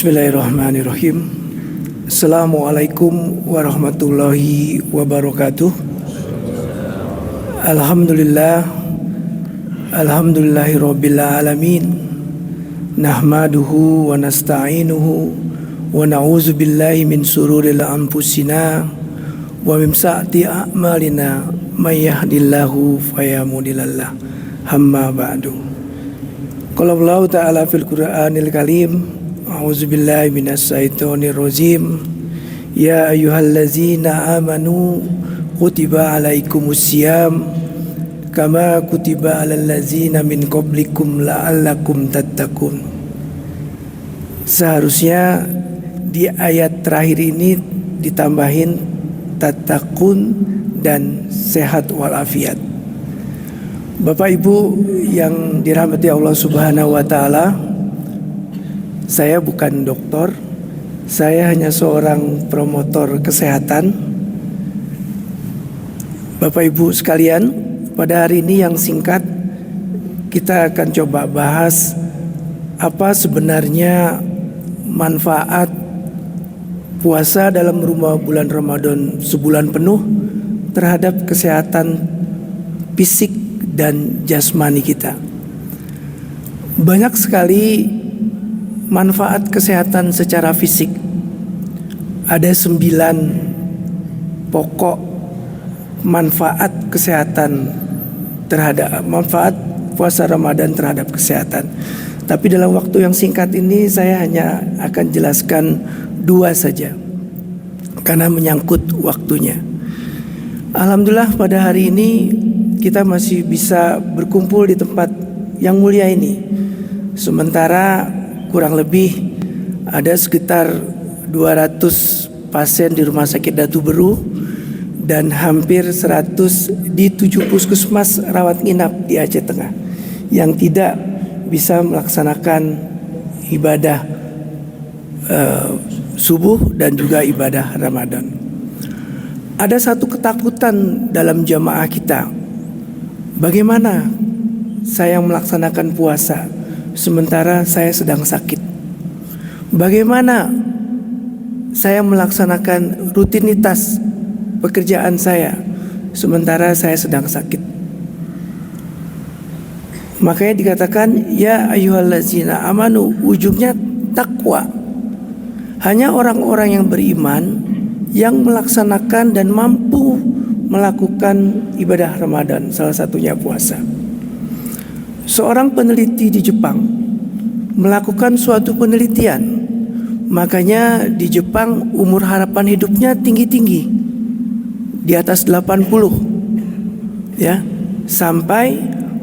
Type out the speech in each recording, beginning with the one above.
Bismillahirrahmanirrahim. Assalamualaikum warahmatullahi wabarakatuh. Alhamdulillahirabbil alamin. Nahmaduhu wa nasta'inuhu wa na'udzu billahi min shururil anfusina wa min sayyiati a'malina. May yahdihillahu fala mudhillalah. Amma ba'du. Qala Allah ta'ala fil Qur'anil Karim. A'udzubillahi minasyaitonir rajim. Ya ayyuhallazina amanu kutiba alaikumusiyam kama kutiba alal ladzina min qablikum la'allakum tattaqun. Seharusnya di ayat terakhir ini ditambahin tattaqun dan sehat walafiat. Bapak Ibu yang dirahmati Allah Subhanahu wa taala, saya bukan dokter, saya hanya seorang promotor kesehatan. Bapak Ibu sekalian, pada hari ini yang singkat kita akan coba bahas apa sebenarnya manfaat puasa dalam bulan Ramadan sebulan penuh terhadap kesehatan fisik dan jasmani kita. Banyak sekali manfaat kesehatan secara fisik. Ada 9 pokok manfaat kesehatan terhadap manfaat puasa Ramadan terhadap kesehatan. Tapi dalam waktu yang singkat ini saya hanya akan jelaskan 2 saja karena menyangkut waktunya. Alhamdulillah pada hari ini kita masih bisa berkumpul di tempat yang mulia ini. Sementara kurang lebih ada sekitar 200 pasien di Rumah Sakit Datu Beru dan hampir 100 di 7 puskesmas rawat inap di Aceh Tengah yang tidak bisa melaksanakan ibadah subuh dan juga ibadah Ramadan. Ada satu ketakutan dalam jamaah kita. Bagaimana saya melaksanakan puasa sementara saya sedang sakit? Bagaimana saya melaksanakan rutinitas pekerjaan saya sementara saya sedang sakit? Makanya dikatakan ya ayyuhallazina amanu, ujungnya takwa. Hanya orang-orang yang beriman yang melaksanakan dan mampu melakukan ibadah Ramadan, salah satunya puasa. Seorang peneliti di Jepang melakukan suatu penelitian. Makanya di Jepang umur harapan hidupnya tinggi-tinggi, di atas 80. Ya, sampai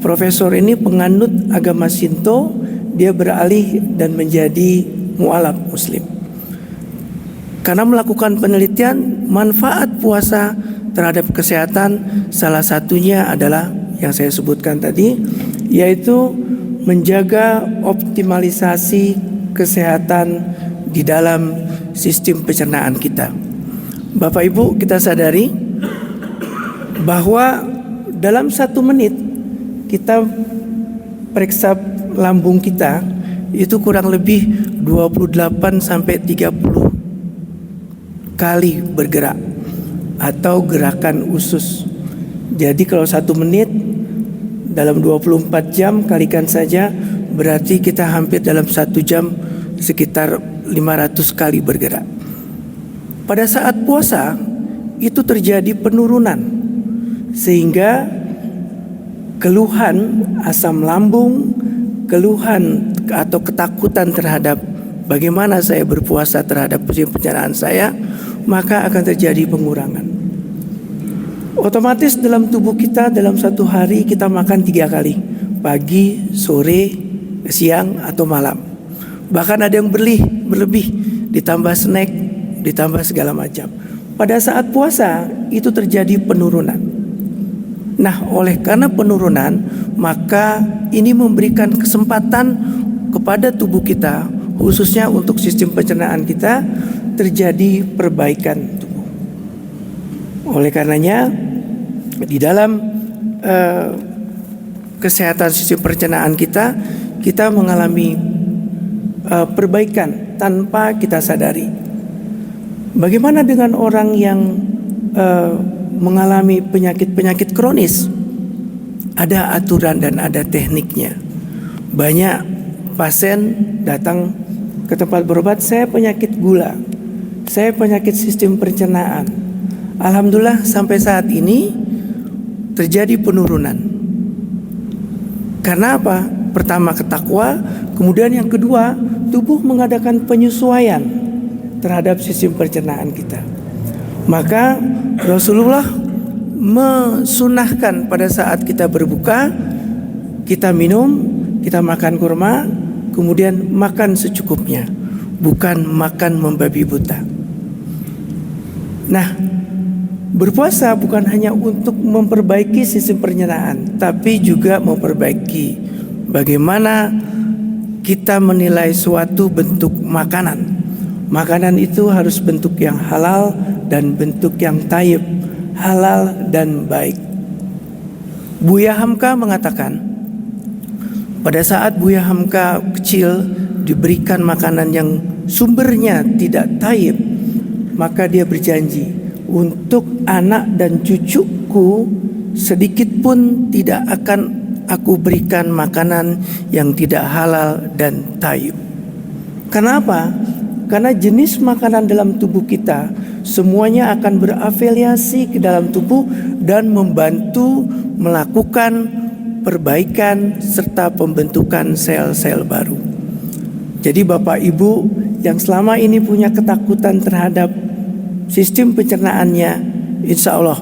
profesor ini penganut agama Shinto, dia beralih dan menjadi mualaf muslim. Karena melakukan penelitian manfaat puasa terhadap kesehatan, salah satunya adalah yang saya sebutkan tadi, yaitu menjaga optimalisasi kesehatan di dalam sistem pencernaan kita. Bapak Ibu, kita sadari bahwa dalam 1 menit kita periksa lambung kita itu kurang lebih 28 sampai 30 kali bergerak atau gerakan usus. Jadi kalau 1 menit dalam 24 jam kalikan saja, berarti kita hampir dalam 1 jam sekitar 500 kali bergerak. Pada saat puasa itu terjadi penurunan, sehingga keluhan asam lambung, keluhan atau ketakutan terhadap bagaimana saya berpuasa terhadap pencernaan saya, maka akan terjadi pengurangan. Otomatis dalam tubuh kita dalam 1 hari kita makan 3 kali, pagi, sore, siang atau malam. Bahkan ada yang berlebih, ditambah snack, ditambah segala macam. Pada saat puasa itu terjadi penurunan. Nah, oleh karena penurunan, maka ini memberikan kesempatan kepada tubuh kita, khususnya untuk sistem pencernaan kita, terjadi perbaikan tubuh. Oleh karenanya di dalam kesehatan sistem pencernaan kita mengalami perbaikan tanpa kita sadari. Bagaimana dengan orang yang mengalami penyakit-penyakit kronis? Ada aturan dan ada tekniknya. Banyak pasien datang ke tempat berobat, saya penyakit gula, saya penyakit sistem pencernaan. Alhamdulillah sampai saat ini terjadi penurunan. Karena apa? Pertama ketakwa, kemudian yang kedua tubuh mengadakan penyesuaian terhadap sistem pencernaan kita. Maka Rasulullah mensunahkan pada saat kita berbuka, kita minum, kita makan kurma, kemudian makan secukupnya, bukan makan membabi buta. Nah, berpuasa bukan hanya untuk memperbaiki sistem pencernaan, tapi juga memperbaiki bagaimana kita menilai suatu bentuk makanan. Makanan itu harus bentuk yang halal dan bentuk yang thayyib, halal dan baik. Buya Hamka mengatakan, pada saat Buya Hamka kecil diberikan makanan yang sumbernya tidak thayyib, maka dia berjanji, untuk anak dan cucuku sedikit pun tidak akan aku berikan makanan yang tidak halal dan thayyib. Kenapa? Karena jenis makanan dalam tubuh kita semuanya akan berafiliasi ke dalam tubuh dan membantu melakukan perbaikan serta pembentukan sel-sel baru. Jadi Bapak Ibu yang selama ini punya ketakutan terhadap sistem pencernaannya, insya Allah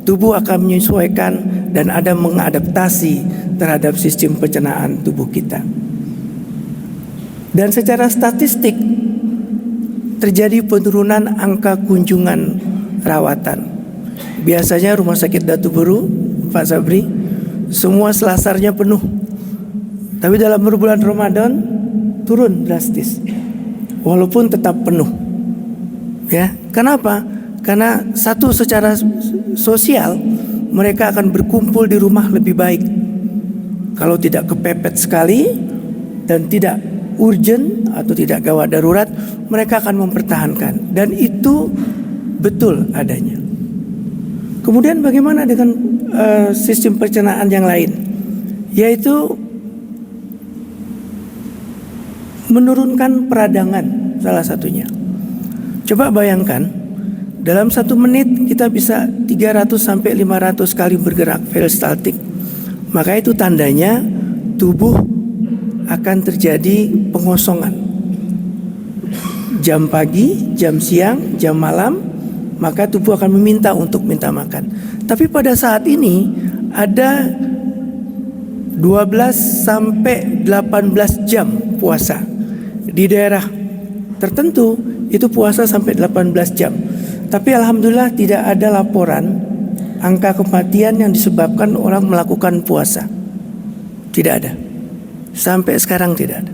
tubuh akan menyesuaikan dan ada mengadaptasi terhadap sistem pencernaan tubuh kita. Dan secara statistik terjadi penurunan angka kunjungan rawatan. Biasanya rumah sakit Datu Buru, Pak Sabri, semua selasarnya penuh. Tapi dalam bulan Ramadan turun drastis, walaupun tetap penuh. Ya, kenapa? Karena satu, secara sosial mereka akan berkumpul di rumah lebih baik. Kalau tidak kepepet sekali dan tidak urgent atau tidak gawat darurat, mereka akan mempertahankan, dan itu betul adanya. Kemudian bagaimana dengan sistem pencernaan yang lain, yaitu menurunkan peradangan salah satunya. Coba bayangkan, dalam 1 menit kita bisa 300 sampai 500 kali bergerak peristaltik. Maka itu tandanya tubuh akan terjadi pengosongan. Jam pagi, jam siang, jam malam, maka tubuh akan meminta untuk minta makan. Tapi pada saat ini ada 12 sampai 18 jam puasa. Di daerah tertentu itu puasa sampai 18 jam. Tapi alhamdulillah tidak ada laporan angka kematian yang disebabkan orang melakukan puasa. Tidak ada. Sampai sekarang tidak ada.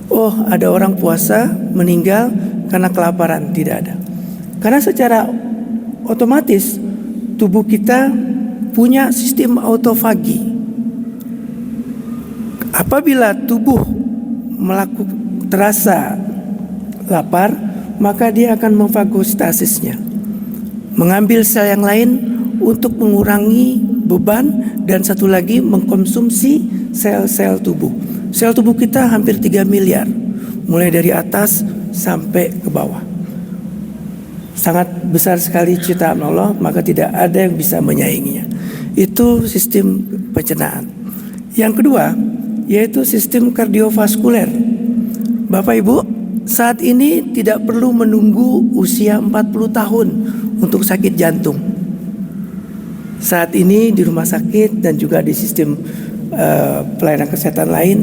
Oh, ada orang puasa meninggal karena kelaparan, tidak ada. Karena secara otomatis tubuh kita punya sistem autofagi. Apabila tubuh terasa lapar, maka dia akan memfagositasisnya, mengambil sel yang lain untuk mengurangi beban, dan satu lagi mengkonsumsi sel-sel tubuh. Sel tubuh kita hampir 3 miliar, mulai dari atas sampai ke bawah. Sangat besar sekali ciptaan Allah, maka tidak ada yang bisa menyainginya. Itu sistem pencernaan. Yang kedua, yaitu sistem kardiovaskuler. Bapak Ibu, saat ini tidak perlu menunggu usia 40 tahun untuk sakit jantung. Saat ini di rumah sakit dan juga di sistem pelayanan kesehatan lain,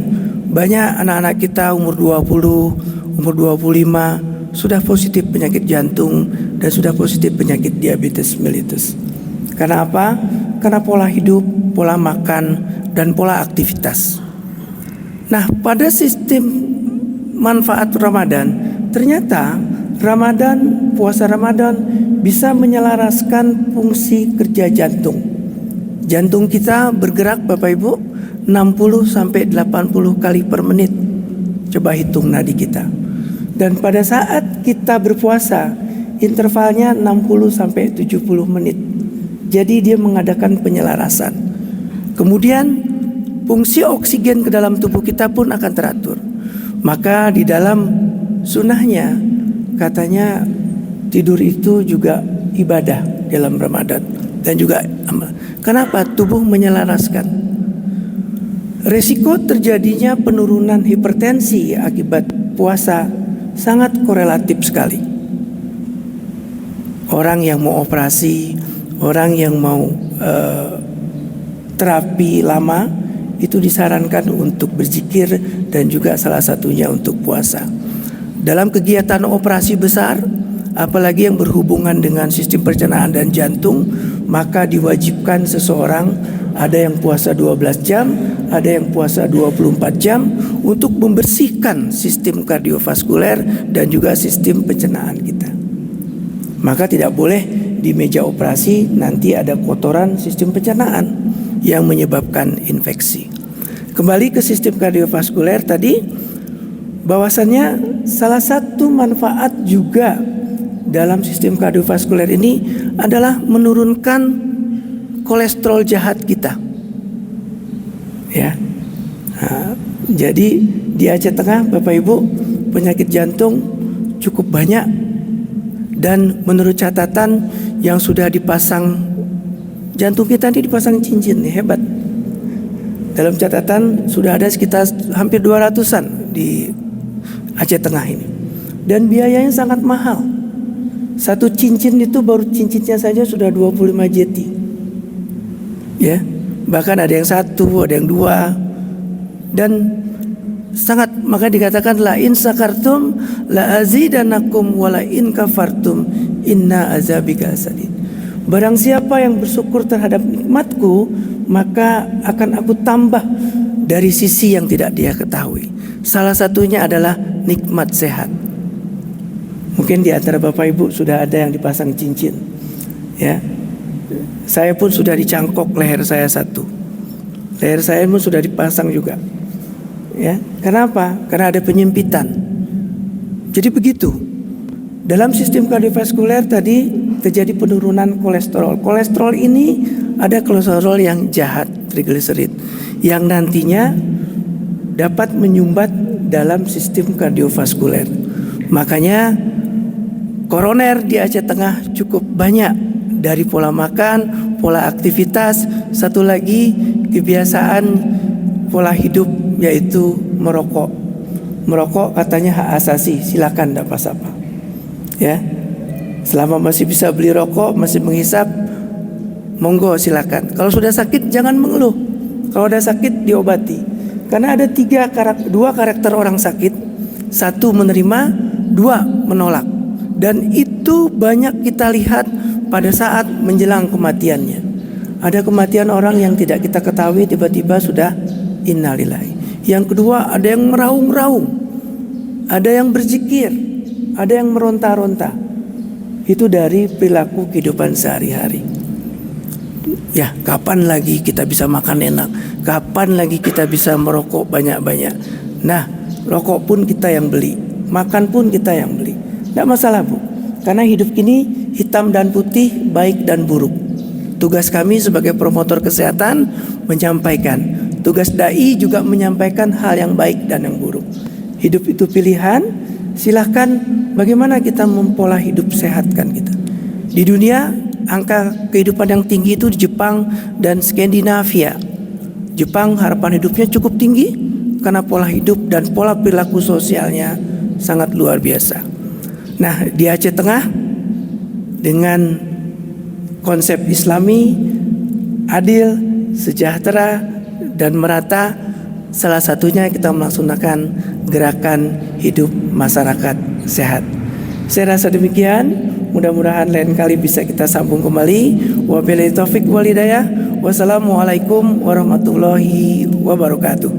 banyak anak-anak kita umur 20, umur 25 sudah positif penyakit jantung dan sudah positif penyakit diabetes mellitus. Karena apa? Karena pola hidup, pola makan, dan pola aktivitas. Nah, pada sistem manfaat Ramadan, ternyata puasa Ramadan bisa menyelaraskan fungsi kerja jantung. Jantung kita bergerak Bapak Ibu 60 sampai 80 kali per menit. Coba hitung nadi kita. Dan pada saat kita berpuasa, intervalnya 60 sampai 70 menit. Jadi dia mengadakan penyelarasan. Kemudian fungsi oksigen ke dalam tubuh kita pun akan teratur. Maka di dalam sunnahnya katanya tidur itu juga ibadah dalam Ramadan dan juga amal. Kenapa? Tubuh menyelaraskan. Resiko terjadinya penurunan hipertensi akibat puasa sangat korelatif sekali. Orang yang mau operasi, orang yang mau terapi lama, itu disarankan untuk berzikir dan juga salah satunya untuk puasa. Dalam kegiatan operasi besar, apalagi yang berhubungan dengan sistem pencernaan dan jantung, maka diwajibkan seseorang ada yang puasa 12 jam, ada yang puasa 24 jam untuk membersihkan sistem kardiovaskuler dan juga sistem pencernaan kita. Maka tidak boleh di meja operasi nanti ada kotoran sistem pencernaan yang menyebabkan infeksi. Kembali ke sistem kardiovaskuler tadi, bahwasannya salah satu manfaat juga dalam sistem kardiovaskuler ini adalah menurunkan kolesterol jahat kita. Ya. Nah, jadi di Aceh Tengah, Bapak Ibu, penyakit jantung cukup banyak, dan menurut catatan yang sudah dipasang, jantung kita ini dipasang cincin nih, hebat. Dalam catatan sudah ada sekitar hampir 200-an di Aceh Tengah ini. Dan biayanya sangat mahal. Satu cincin itu baru cincinnya saja sudah 25 jeti. Ya, bahkan ada yang satu, ada yang dua. Dan sangat, maka dikatakan la in sakartum la azidanakum wa la in kafartum inna azabika asadid. Barang siapa yang bersyukur terhadap nikmatku, maka akan aku tambah dari sisi yang tidak dia ketahui. Salah satunya adalah nikmat sehat. Mungkin di antara Bapak Ibu sudah ada yang dipasang cincin. Ya. Saya pun sudah dicangkok leher saya satu. Leher saya pun sudah dipasang juga. Ya. Kenapa? Karena ada penyempitan. Jadi begitu. Dalam sistem kardiovaskuler tadi terjadi penurunan kolesterol. Kolesterol ini ada kolesterol yang jahat, trigliserid, yang nantinya dapat menyumbat dalam sistem kardiovaskuler. Makanya koroner di Aceh Tengah cukup banyak, dari pola makan, pola aktivitas, satu lagi kebiasaan pola hidup yaitu merokok. Merokok katanya hak asasi, silakan, tidak apa-apa. Ya, selama masih bisa beli rokok, masih menghisap, monggo silakan. Kalau sudah sakit jangan mengeluh. Kalau ada sakit diobati. Karena ada dua karakter orang sakit. Satu menerima, dua menolak. Dan itu banyak kita lihat pada saat menjelang kematiannya. Ada kematian orang yang tidak kita ketahui, tiba-tiba sudah innalillahi. Yang kedua, ada yang meraung-raung, ada yang berzikir, ada yang meronta-ronta. Itu dari perilaku kehidupan sehari-hari. Ya, kapan lagi kita bisa makan enak? Kapan lagi kita bisa merokok banyak-banyak? Nah, rokok pun kita yang beli, makan pun kita yang beli. Tidak masalah, Bu. Karena hidup ini hitam dan putih, baik dan buruk. Tugas kami sebagai promotor kesehatan menyampaikan. Tugas dai juga menyampaikan hal yang baik dan yang buruk. Hidup itu pilihan. Silahkan bagaimana kita mempola hidup sehatkan kita. Di dunia angka kehidupan yang tinggi itu di Jepang dan Skandinavia. Jepang harapan hidupnya cukup tinggi karena pola hidup dan pola perilaku sosialnya sangat luar biasa. Nah, di Aceh Tengah dengan konsep Islami adil, sejahtera dan merata, salah satunya kita melaksanakan gerakan hidup masyarakat sehat. Saya rasa demikian. Mudah-mudahan lain kali bisa kita sambung kembali. Wabillahi taufik wal hidayah. Wassalamualaikum warahmatullahi wabarakatuh.